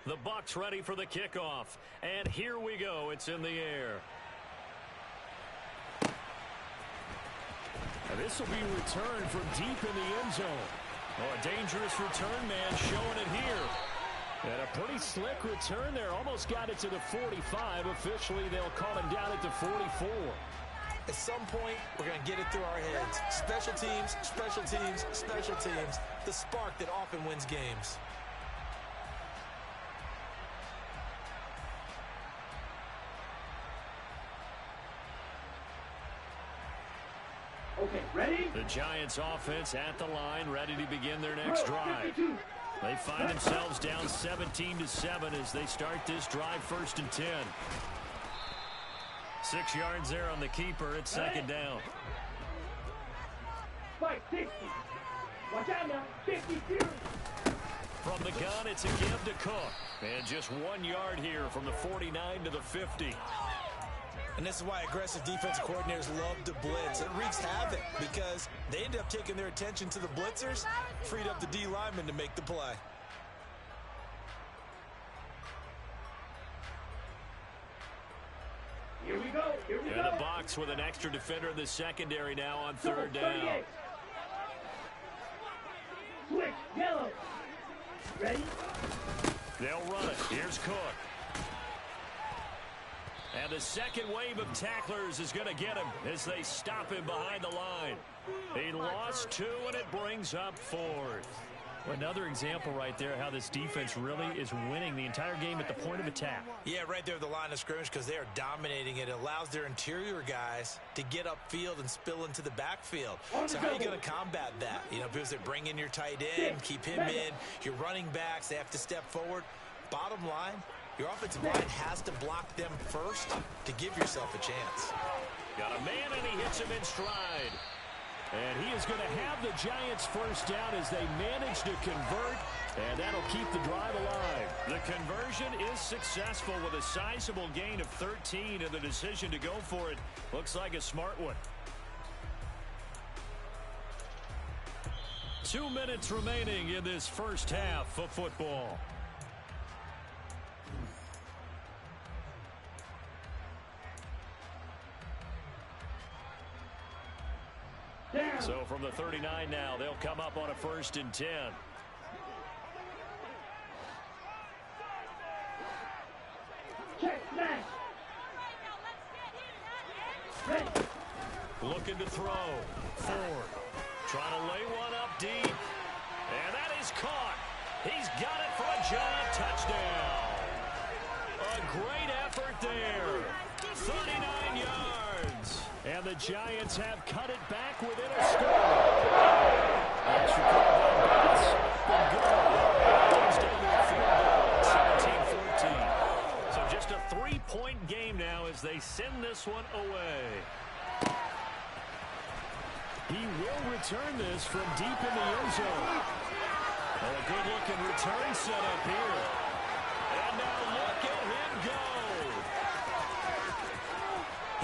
The Bucs ready for the kickoff. And here we go. It's in the air. And this will be returned from deep in the end zone. Oh, a dangerous return man showing it here. And a pretty slick return there. Almost got it to the 45. Officially, they'll call him down at the 44. At some point, we're going to get it through our heads. Special teams, special teams, special teams. The spark that often wins games. Okay, ready? The Giants offense at the line, ready to begin their next drive. They find themselves down 17-7 as they start this drive, 1st and 10. 6 yards there on the keeper. It's second down. Spike 60. Watch out now. 52. From the gun, it's a give to Cook. And just 1 yard here from the 49 to the 50. And this is why aggressive defensive coordinators love to blitz. It wreaks havoc because they end up taking their attention to the blitzers, freed up the D lineman to make the play. Here we go. Here we go. And the Bucs with an extra defender in the secondary now on 3rd down. Switch, yellow. Ready? They'll run it. Here's Cook. And the second wave of tacklers is going to get him as they stop him behind the line. He lost 2, and it brings up 4th. Another example right there how this defense really is winning the entire game at the point of attack. Yeah, right there at the line of scrimmage because they are dominating it. It allows their interior guys to get upfield and spill into the backfield. So how are you going to combat that? You know, because they bring in your tight end, keep him in. Your running backs, they have to step forward. Bottom line, your offensive line has to block them first to give yourself a chance. Got a man, and he hits him in stride. And he is going to have the Giants first down as they manage to convert, and that'll keep the drive alive. The conversion is successful with a sizable gain of 13, and the decision to go for it looks like a smart one. 2 minutes remaining in this first half of football. So from the 39 now, they'll come up on a 1st and 10. Check, smash. Ready. Looking to throw. Ford trying to lay one up deep. And that is caught. He's got it for a Giant touchdown. A great effort there. 39 yards. And the Giants have cut it back within a score. That's recorded by Bucs. The goal comes down to a field goal, 17-14. So just a 3-point game now as they send this one away. He will return this from deep in the end zone. Oh, a good-looking return set up here. And now look at him go.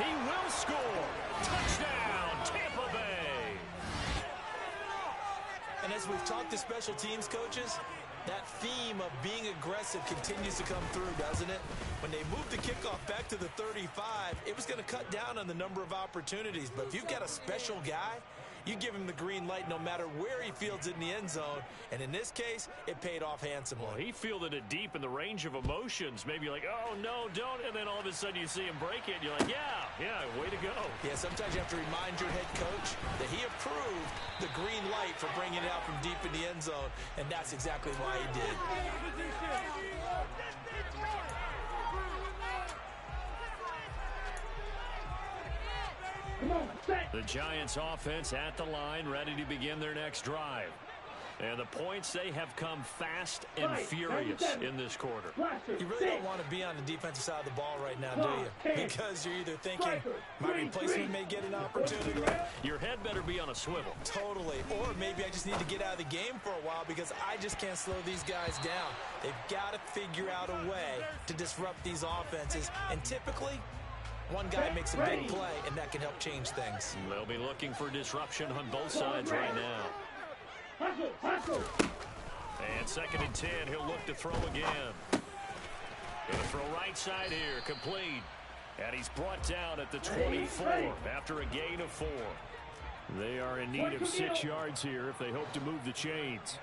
He will score. Touchdown, Tampa Bay. And as we've talked to special teams coaches, that theme of being aggressive continues to come through, doesn't it? When they moved the kickoff back to the 35, it was going to cut down on the number of opportunities. But if you've got a special guy, you give him the green light no matter where he fields it in the end zone. And in this case, it paid off handsomely. Well, he fielded it deep in the range of emotions. Maybe you're like, oh, no, don't. And then all of a sudden you see him break it. And you're like, yeah, way to go. Yeah, sometimes you have to remind your head coach that he approved the green light for bringing it out from deep in the end zone. And that's exactly why he did. The Giants offense at the line, ready to begin their next drive. And the points, they have come fast and furious in this quarter. You really don't want to be on the defensive side of the ball right now, do you? Because you're either thinking, my replacement may get an opportunity. Your head better be on a swivel. Totally. Or maybe I just need to get out of the game for a while because I just can't slow these guys down. They've got to figure out a way to disrupt these offenses. And typically, one guy makes a big play, and that can help change things. They'll be looking for disruption on both sides right now. Hustle, hustle. And 2nd and 10, he'll look to throw again. Gonna throw right side here, complete. And he's brought down at the 24 after a gain of 4. They are in need of 6 yards here if they hope to move the chains.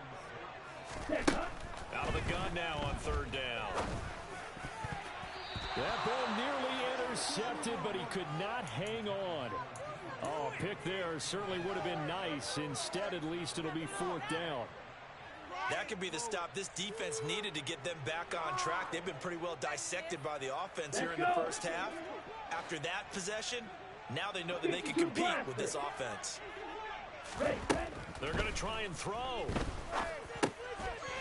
Out of the gun now on third down. That ball nearly intercepted, but he could not hang on. Oh, a pick there certainly would have been nice. Instead, at least it'll be 4th down. That could be the stop this defense needed to get them back on track. They've been pretty well dissected by the offense here in the first half. After that possession, now they know that they can compete with this offense. They're going to try and throw.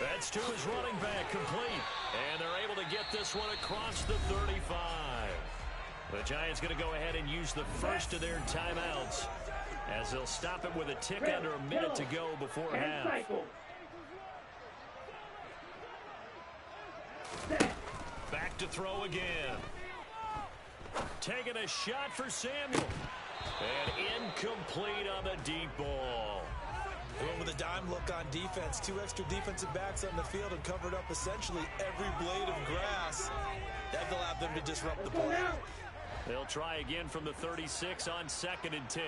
That's to his running back, complete. And they're able to get this one across the 35. The Giants going to go ahead and use the first of their timeouts as they'll stop it with a tick under a minute to go before half. Back to throw again. Taking a shot for Samuel. And incomplete on the deep ball. Going with a dime look on defense. 2 extra defensive backs on the field and covered up essentially every blade of grass. That allowed them to disrupt the play. They'll try again from the 36 on 2nd and 10.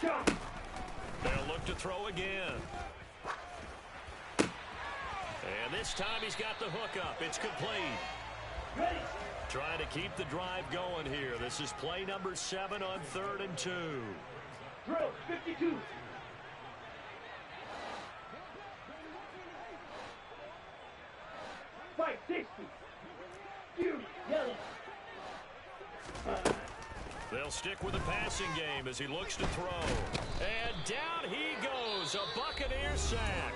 They'll look to throw again. And this time he's got the hook up. It's complete. Trying to keep the drive going here. This is play number 7 on 3rd and 2. Throw, 52. Fight, 60. Fury, yellow. They'll stick with the passing game as he looks to throw. And down he goes. A Buccaneer sack.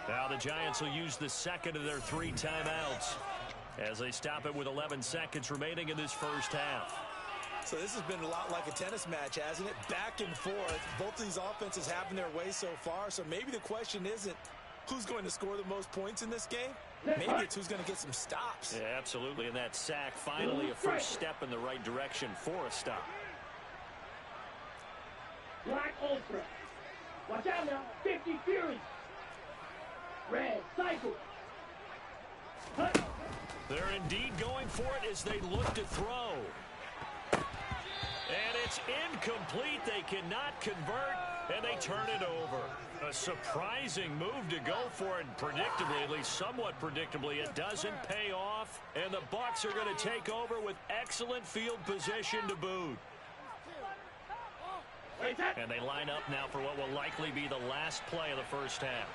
Now the Giants will use the second of their 3 timeouts as they stop it with 11 seconds remaining in this first half. So this has been a lot like a tennis match, hasn't it? Back and forth. Both of these offenses having their way so far. So maybe the question isn't who's going to score the most points in this game. Maybe it's who's going to get some stops. Yeah, absolutely. And that sack finally a first step in the right direction for a stop. Black Ultra. Watch out now. 50 Fury. Red Cycle. They're indeed going for it as they look to throw. And it's incomplete. They cannot convert, and they turn it over. A surprising move to go for it, predictably, at least somewhat predictably. It doesn't pay off, and the Bucs are going to take over with excellent field position to boot. And they line up now for what will likely be the last play of the first half.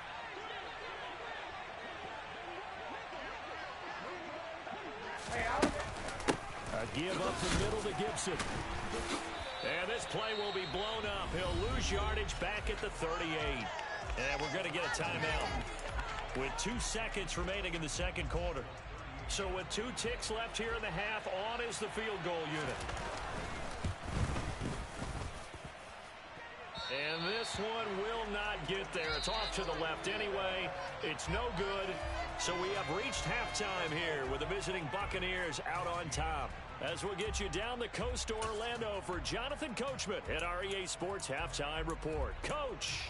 A give up the middle to Gibson. And this play will be blown up. He'll lose yardage back at the 38. And we're going to get a timeout with 2 seconds remaining in the second quarter. So with 2 ticks left here in the half, on is the field goal unit. And this one will not get there. It's off to the left anyway. It's no good. So we have reached halftime here with the visiting Buccaneers out on top. As we'll get you down the coast to Orlando for Jonathan Coachman at our EA Sports Halftime Report. Coach.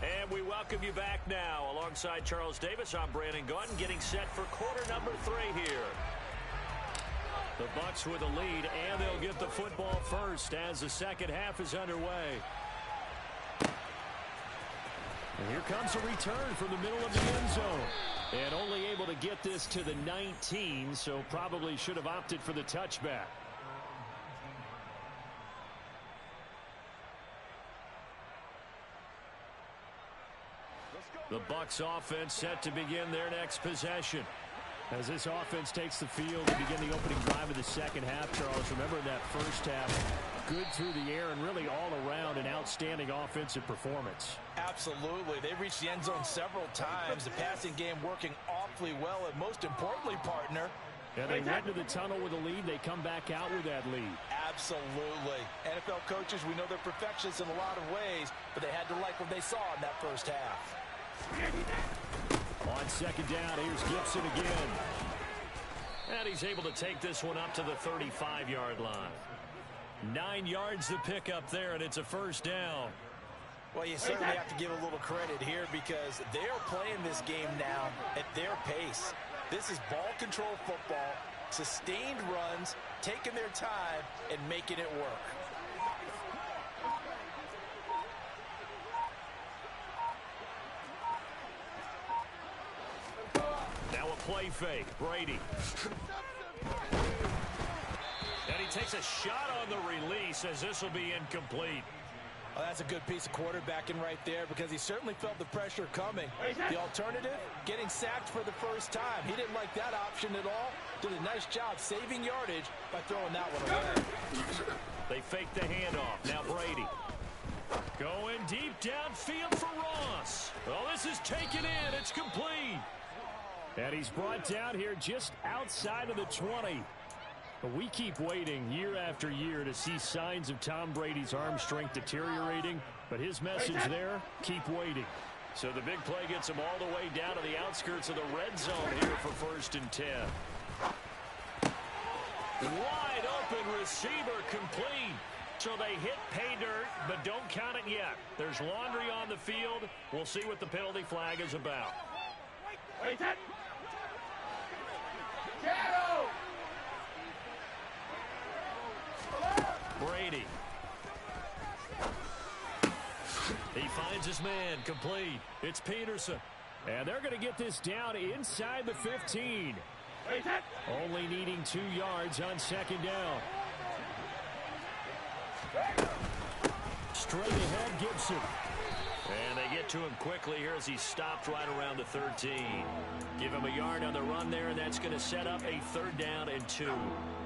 And we welcome you back now. Alongside Charles Davis, I'm Brandon Gunn, getting set for quarter number 3 here. The Bucs with a lead, and they'll get the football first as the second half is underway. And here comes a return from the middle of the end zone. And only able to get this to the 19, so probably should have opted for the touchback. The Bucs offense set to begin their next possession. As this offense takes the field to begin the opening drive of the second half, Charles, remember that first half, good through the air and really all around an outstanding offensive performance. Absolutely. They reached the end zone several times. The passing game working awfully well, and most importantly, partner. And they went to the tunnel with a lead. They come back out with that lead. Absolutely. NFL coaches, we know they're perfectionists in a lot of ways, but they had to like what they saw in that first half. On second down, here's Gibson again. And he's able to take this one up to the 35-yard line. 9 yards to pick up there, and it's a first down. Well, you certainly have to give a little credit here because they're playing this game now at their pace. This is ball control football, sustained runs, taking their time, and making it work. Now a play fake. Brady. And he takes a shot on the release as this will be incomplete. Well, that's a good piece of quarterbacking right there because he certainly felt the pressure coming. The alternative, getting sacked for the first time. He didn't like that option at all. Did a nice job saving yardage by throwing that one away. They fake the handoff. Now Brady. Going deep downfield for Ross. Well, this is taken in. It's complete. And he's brought down here just outside of the 20. But we keep waiting year after year to see signs of Tom Brady's arm strength deteriorating. But his message there, keep waiting. So the big play gets him all the way down to the outskirts of the red zone here for 1st and 10. Wide open receiver complete. So they hit pay dirt, but don't count it yet. There's laundry on the field. We'll see what the penalty flag is about. Brady. He finds his man, complete. It's Peterson. And they're going to get this down inside the 15. Only needing 2 yards on 2nd down. Straight ahead, Gibson. And they get to him quickly here as he's stopped right around the 13. Give him a yard on the run there, and that's going to set up a 3rd down and 2.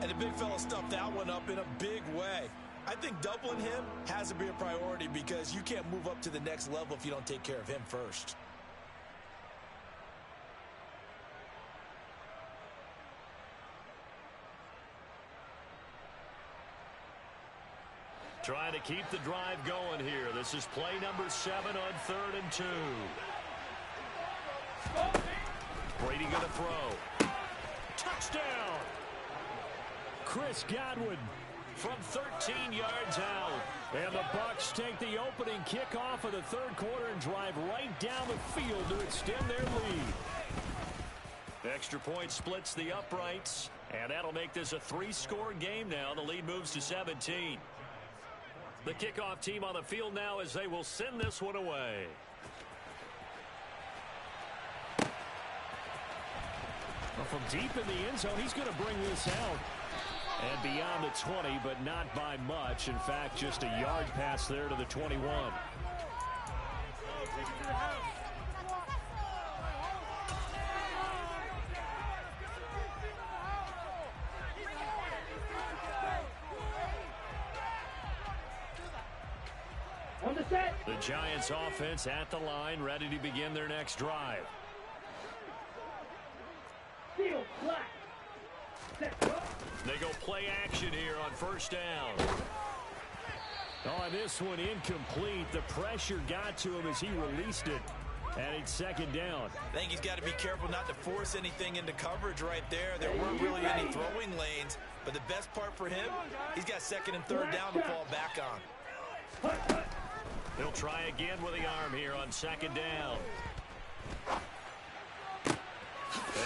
And the big fella stuffed that one up in a big way. I think doubling him has to be a priority because you can't move up to the next level if you don't take care of him first. Trying to keep the drive going here. This is play number 7 on 3rd and 2. Brady going to throw. Touchdown! Chris Godwin from 13 yards out. And the Bucs take the opening kickoff of the 3rd quarter and drive right down the field to extend their lead. Extra point splits the uprights, and that'll make this a 3-score game now. The lead moves to 17. The kickoff team on the field now as they will send this one away. Well, from deep in the end zone, he's going to bring this out. And beyond the 20, but not by much. In fact, just a yard pass there to the 21. The Giants offense at the line, ready to begin their next drive. They go play action here on 1st down. Oh, this one incomplete. The pressure got to him as he released it. And it's 2nd down. I think he's got to be careful not to force anything into coverage right there. There weren't really any throwing lanes. But the best part for him, he's got 2nd and 3rd down to fall back on. He'll try again with the arm here on 2nd down. And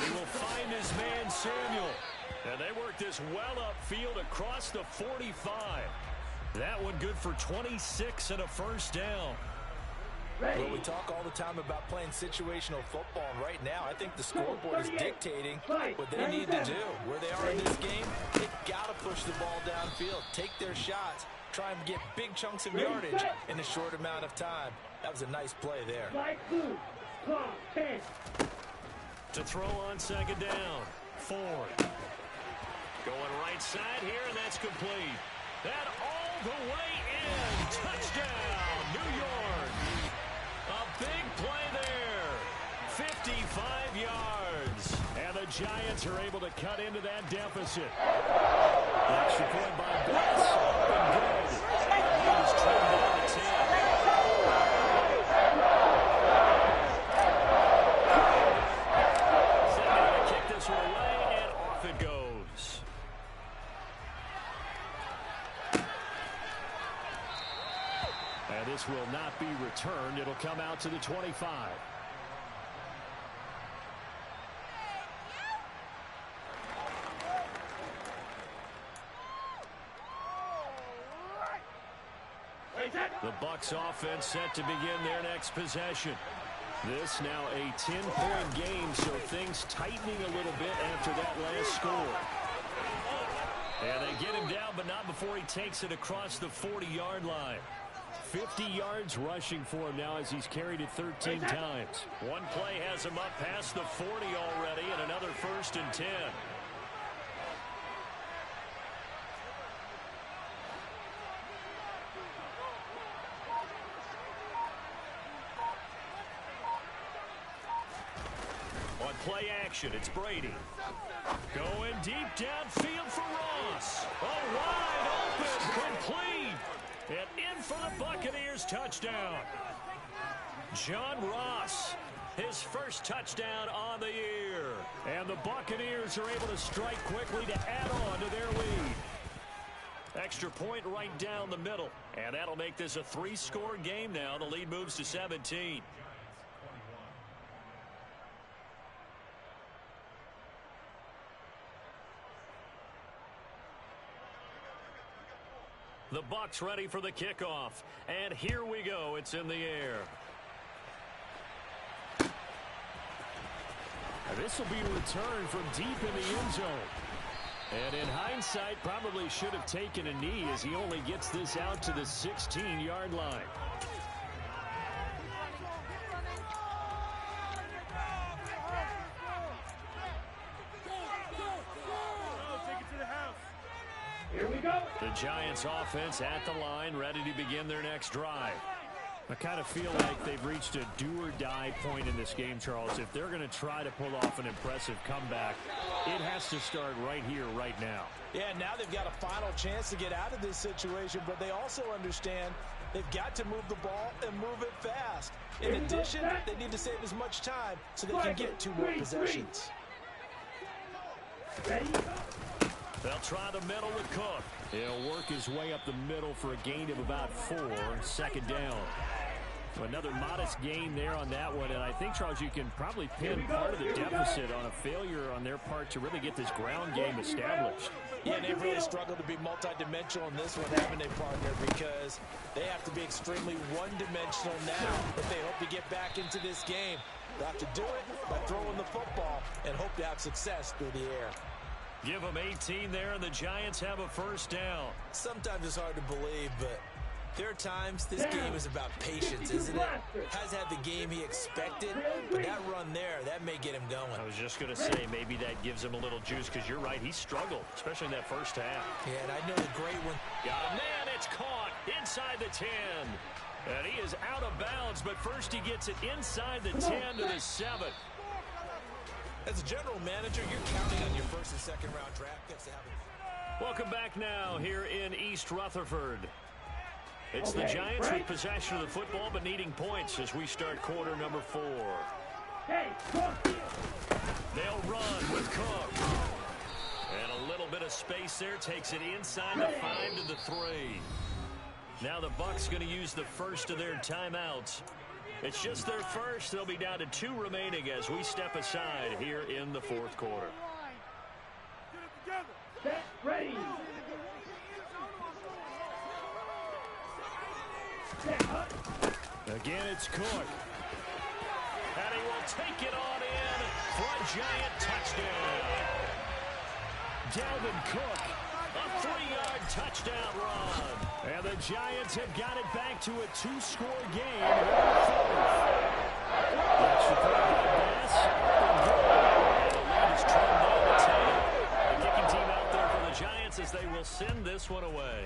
he will find his man, Samuel. And they work this well upfield across the 45. That one good for 26 and a 1st down. Well, we talk all the time about playing situational football, and right now I think the scoreboard is dictating what they need to do. Where they are in this game, they've got to push the ball downfield, take their shots, try and get big chunks of yardage in a short amount of time. That was a nice play there. To throw on 2nd down. Ford. Going right side here, and that's complete. That all the way in. Touchdown, New York. A big play there. 55 yards. And the Giants are able to cut into that deficit. The extra point by Bucs. And good. He was trimmed down to 10. Away, and off it goes. And this will not be returned. It'll come out to the 25. The Bucs offense set to begin their next possession. This now a 10-point game, so things tightening a little bit after that last score. And they get him down, but not before he takes it across the 40-yard line. 50 yards rushing for him now as he's carried it 13 times. One play has him up past the 40 already, and another 1st and 10. On play action, it's Brady. Going deep downfield for Ross. Oh, wide open, complete. And in for the Buccaneers touchdown. John Ross, his first touchdown on the year. And the Buccaneers are able to strike quickly to add on to their lead. Extra point right down the middle. And that'll make this a 3-score game now. The lead moves to 17. The Bucs ready for the kickoff. And here we go. It's in the air. This will be a return from deep in the end zone. And in hindsight, probably should have taken a knee as he only gets this out to the 16-yard line. Here we go. The Giants offense at the line, ready to begin their next drive. I kind of feel like they've reached a do-or-die point in this game, Charles. If they're going to try to pull off an impressive comeback, it has to start right here, right now. Yeah, now they've got a final chance to get out of this situation, but they also understand they've got to move the ball and move it fast. In addition, they need to save as much time so they can get 2 more possessions. Ready? They'll try the middle with Cook. He'll work his way up the middle for a gain of about 4, 2nd down. Another modest gain there on that one, and I think, Charles, you can probably pin part of the deficit on a failure on their part to really get this ground game established. Yeah, they've really struggled to be multidimensional in this one, haven't they, partner, because they have to be extremely one-dimensional now if they hope to get back into this game. They'll have to do it by throwing the football and hope to have success through the air. Give them 18 there, and the Giants have a 1st down. Sometimes it's hard to believe, but there are times this game is about patience, isn't it? Has had the game he expected, but that run there, that may get him going. I was just going to say, maybe that gives him a little juice, because you're right, he struggled, especially in that first half. Yeah, and I know the great one. Got him, man, it's caught inside the 10. And he is out of bounds, but first he gets it inside the 10 to the 7. As a general manager, you're counting on your 1st and 2nd round draft picks to have it. Welcome back now here in East Rutherford. It's the Giants with possession of the football, but needing points as we start quarter number 4. Hey, They'll run with Cook. And a little bit of space there takes it inside the 5 to the 3. Now the Bucs going to use the first of their timeouts. It's just their first. They'll be down to 2 remaining as we step aside here in the 4th quarter. set, ready. Again, it's Cook. And he will take it on in for a giant touchdown. Dalvin Cook, a 3-yard touchdown run. And the Giants have got it back to a 2-score game. The extra point by Bass. The lead is trimmed down to 10. The kicking team out there for the Giants as they will send this one away.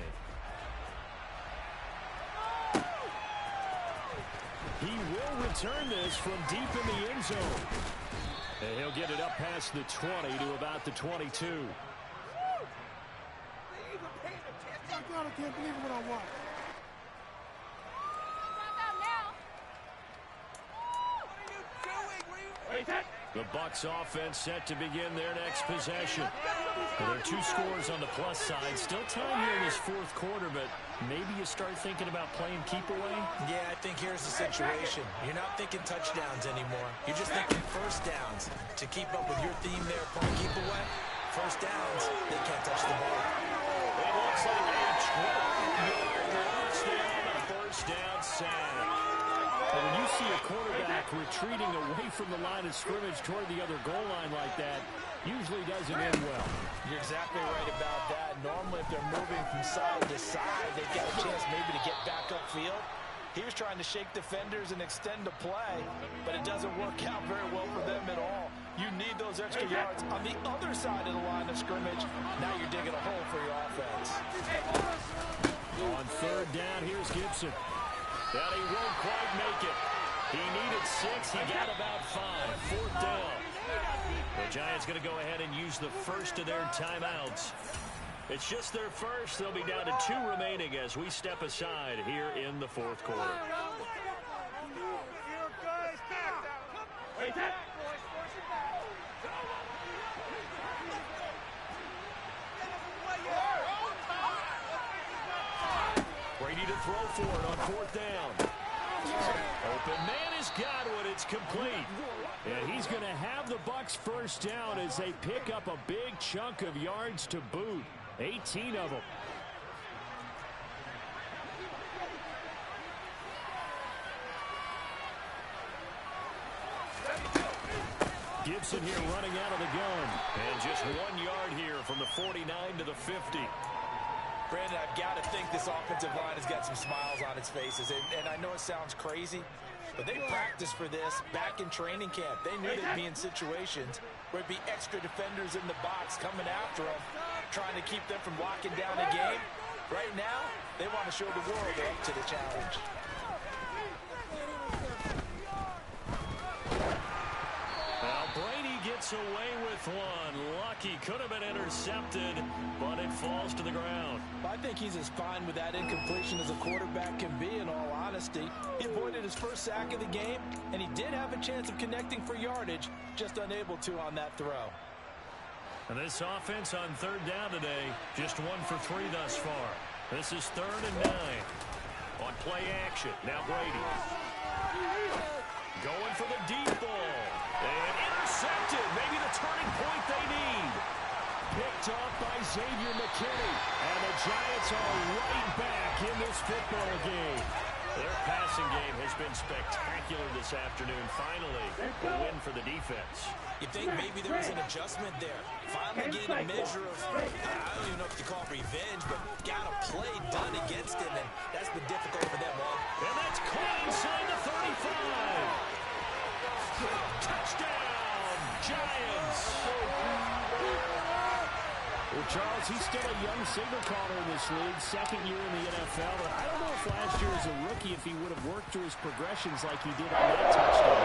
He will return this from deep in the end zone. And he'll get it up past the 20 to about the 22. I can't believe what I watched. Wait, set. The Bucs offense set to begin their next possession. Well, there are 2 scores on the plus side. Still time here in this fourth quarter, but maybe you start thinking about playing keep away? Yeah, I think here's the situation. You're not thinking touchdowns anymore. You're just thinking first downs. To keep up with your theme there, playing keep away, first downs, they can't touch the ball. It looks like a 12-yard loss there on the first down sack. And when you see a quarterback retreating away from the line of scrimmage toward the other goal line like that, usually doesn't end well. You're exactly right about that. Normally, if they're moving from side to side, they've got a chance maybe to get back upfield. He was trying to shake defenders and extend the play, but it doesn't work out very well for them at all. You need those extra yards on the other side of the line of scrimmage. Now you're digging a hole for your offense. On third down, here's Gibson. That he won't quite make it. He needed 6. He got about 5. Fourth down. The Giants going to go ahead and use the first of their timeouts. It's just their first. They'll be down to 2 remaining as we step aside here in the fourth quarter. Brady to throw for it on fourth down. Open man is Godwin. It's complete. And he's going to have the Bucs first down as they pick up a big chunk of yards to boot. 18 of them. Gibson here running out of the gun. And just 1 yard here from the 49 to the 50. Brandon, I've got to think this offensive line has got some smiles on its faces. And I know it sounds crazy, but they practiced for this back in training camp. They knew they'd be in situations where it'd be extra defenders in the box coming after them, trying to keep them from locking down a game. Right now, they want to show the world they're up to the challenge. Now Brady gets away with one. Lucky, could have been intercepted, but it falls to the ground. I think he's as fine with that incompletion as a quarterback can be, in all honesty. He avoided his first sack of the game, and he did have a chance of connecting for yardage, just unable to on that throw. And this offense on third down today, just 1 for 3 thus far. This is 3rd and 9. On play action, now Brady. Going for the deep ball. And intercepted. Maybe the turning point they need. Picked off by Xavier McKinney. And the Giants are right back in this football game. Their passing game has been spectacular this afternoon. Finally, a win for the defense. You think maybe there was an adjustment there. Finally getting a measure of, I don't even know if you call it revenge, but got a play done against him, and that's been difficult for them all. And that's caught inside the 35. Touchdown, Giants. Well, Charles, he's still a young signal caller in this league, 2nd year in the NFL. But I don't know if last year as a rookie, if he would have worked through his progressions like he did on that touchdown.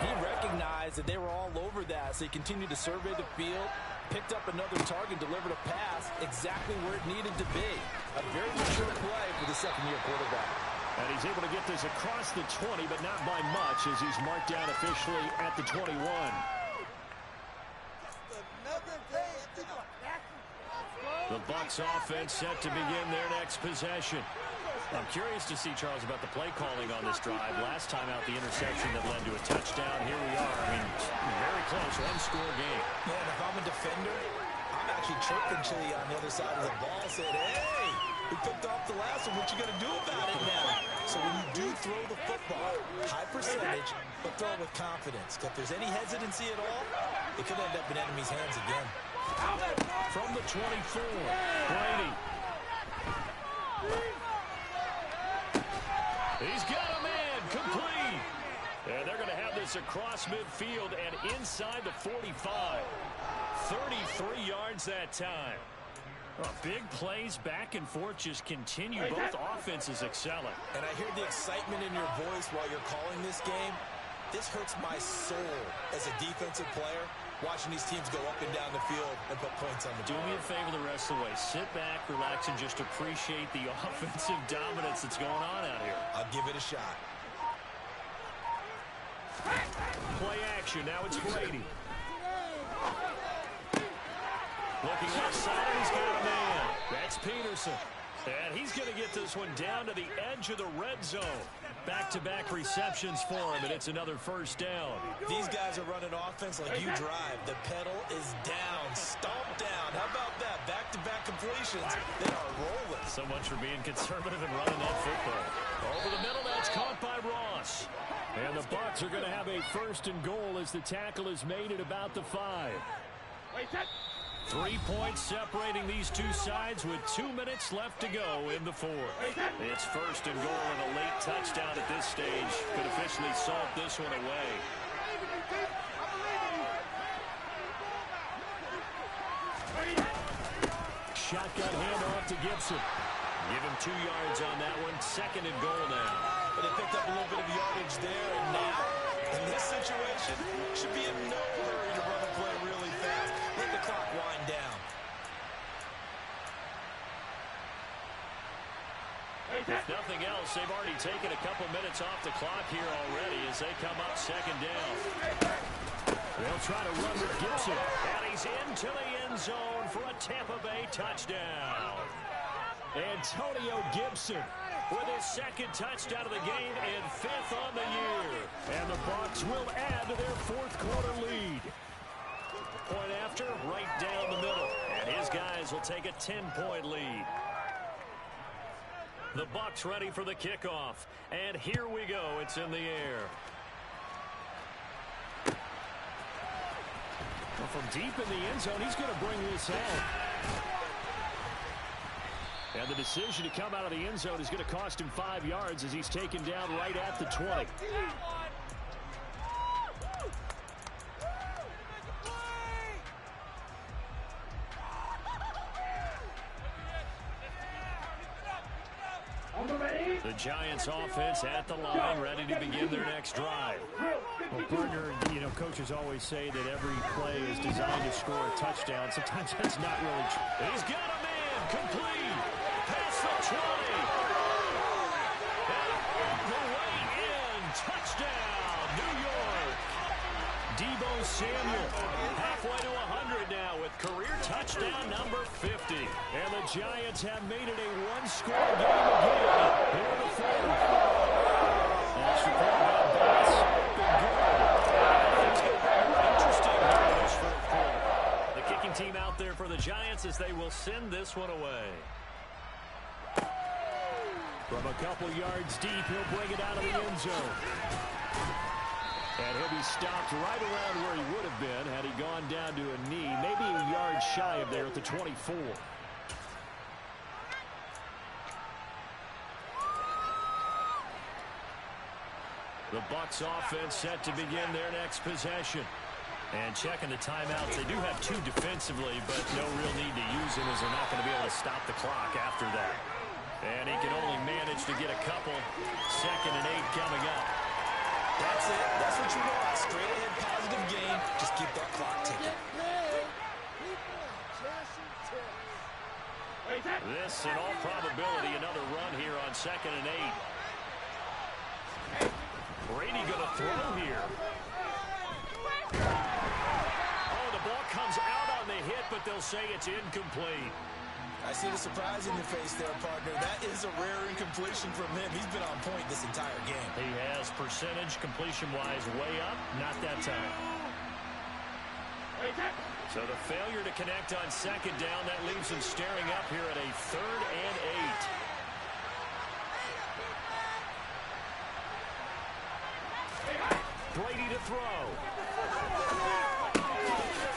He recognized that they were all over that, so he continued to survey the field, picked up another target, delivered a pass exactly where it needed to be. A very mature play for the second-year quarterback. And he's able to get this across the 20, but not by much, as he's marked down officially at the 21. The Bucs offense set to begin their next possession. I'm curious to see, Charles, about the play calling on this drive. Last time out, the interception that led to a touchdown. Here we are. I mean, very close, 1-score game. Yeah, and if I'm a defender, I'm actually chirping Chili on the other side of the ball, saying, hey, we picked off the last one. What you going to do about it now? So when you do throw the football, high percentage, but throw it with confidence. If there's any hesitancy at all, it could end up in enemy's hands again. From the 24, Brady. He's got a man, complete. And they're going to have this across midfield and inside the 45. 33 yards that time. Oh, big plays back and forth just continue. Both offenses excelling. And I hear the excitement in your voice while you're calling this game. This hurts my soul as a defensive player watching these teams go up and down the field and put points on the board. Do me a favor the rest of the way. Sit back, relax, and just appreciate the offensive dominance that's going on out here. I'll give it a shot. Play action. Now it's Brady. Looking left side, he's got a man. That's Peterson. And he's going to get this one down to the edge of the red zone. Back-to-back receptions for him, and it's another first down. These guys are running offense like you drive. The pedal is down, stomp down. How about that? Back-to-back completions. They are rolling. So much for being conservative and running that football. Over the middle, that's caught by Ross. And the Bucs are going to have a first and goal as the tackle is made at about the 5. 3 points separating these two sides with 2 minutes left to go in the fourth. It's first and goal and a late touchdown at this stage could officially salt this one away. Shotgun handoff to Gibson. Give him 2 yards on that one. Second and goal now. But they picked up a little bit of yardage there, and now, in this situation, should be in no hurry to run a play really fast. Let the clock wind down. If nothing else, they've already taken a couple minutes off the clock here already as they come up second down. They'll try to run with Gibson. And he's into the end zone for a Tampa Bay touchdown. Antonio Gibson with his second touchdown of the game and 5th on the year. And the Bucs will add to their fourth quarter lead. Point after, right down the middle. And his guys will take a 10-point lead. The Bucs ready for the kickoff. And here we go. It's in the air. Well, from deep in the end zone, he's going to bring this out. And the decision to come out of the end zone is going to cost him 5 yards as he's taken down right at the 20. The Giants offense at the line, ready to begin their next drive. Well, partner, you know, coaches always say that every play is designed to score a touchdown. Sometimes that's not really true. He's got a man, complete, past the 20. And the way in, touchdown, New York. Deebo Samuel, halfway to 100 now with career touchdown number 50. And the Giants have made it a one-score game again here in the fourth. That's your quarterback, Bucs. Things get interesting here in this fourth quarter. The kicking team out there for the Giants as they will send this one away. From a couple yards deep, he'll bring it out of the end zone. And he'll be stopped right around where he would have been had he gone down to a knee, maybe a yard shy of there at the 24. The Bucs offense set to begin their next possession. And checking the timeouts, they do have 2 defensively, but no real need to use them as they're not going to be able to stop the clock after that. And he can only manage to get a couple. 2nd and 8 coming up. That's it. That's what you want. Straight ahead positive game. Just keep that clock ticking. This, in all probability, another run here on 2nd and 8. Brady going to throw here. Oh, the ball comes out on the hit, but they'll say it's incomplete. I see the surprise in your face there, partner. That is a rare incompletion from him. He's been on point this entire game. He has percentage completion-wise way up. Not that time. So the failure to connect on 2nd down, that leaves him staring up here at a 3rd and 8. Brady to throw.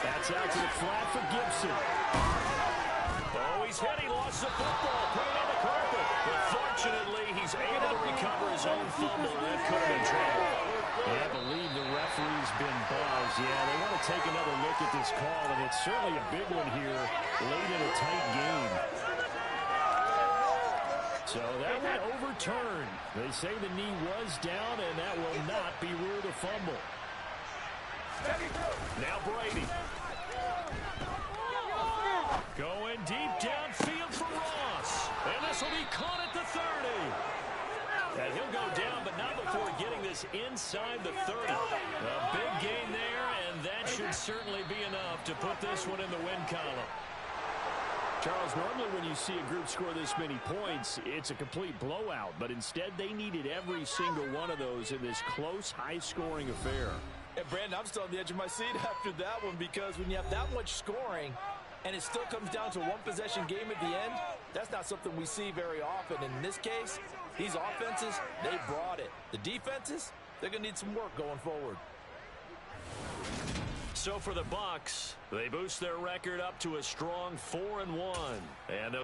That's out to the flat for Gibson. Oh, he's hit. He lost the football. Put it on the carpet. But fortunately, he's able to recover his own fumble. That could have been trouble. I believe the referee's been buzzed. Yeah, they want to take another look at this call, and it's certainly a big one here late in a tight game. So that one overturned. They say the knee was down, and that will not be ruled a fumble. Now Brady. Going deep downfield for Ross. And this will be caught at the 30. And he'll go down, but not before getting this inside the 30. A big gain there, and that should certainly be enough to put this one in the win column. Charles, normally when you see a group score this many points, it's a complete blowout. But instead, they needed every single one of those in this close, high-scoring affair. And Brandon, I'm still on the edge of my seat after that one, because when you have that much scoring and it still comes down to a one-possession game at the end, that's not something we see very often. And in this case, these offenses, they brought it. The defenses, they're going to need some work going forward. So for the Bucs, they boost their record up to a strong 4-1. And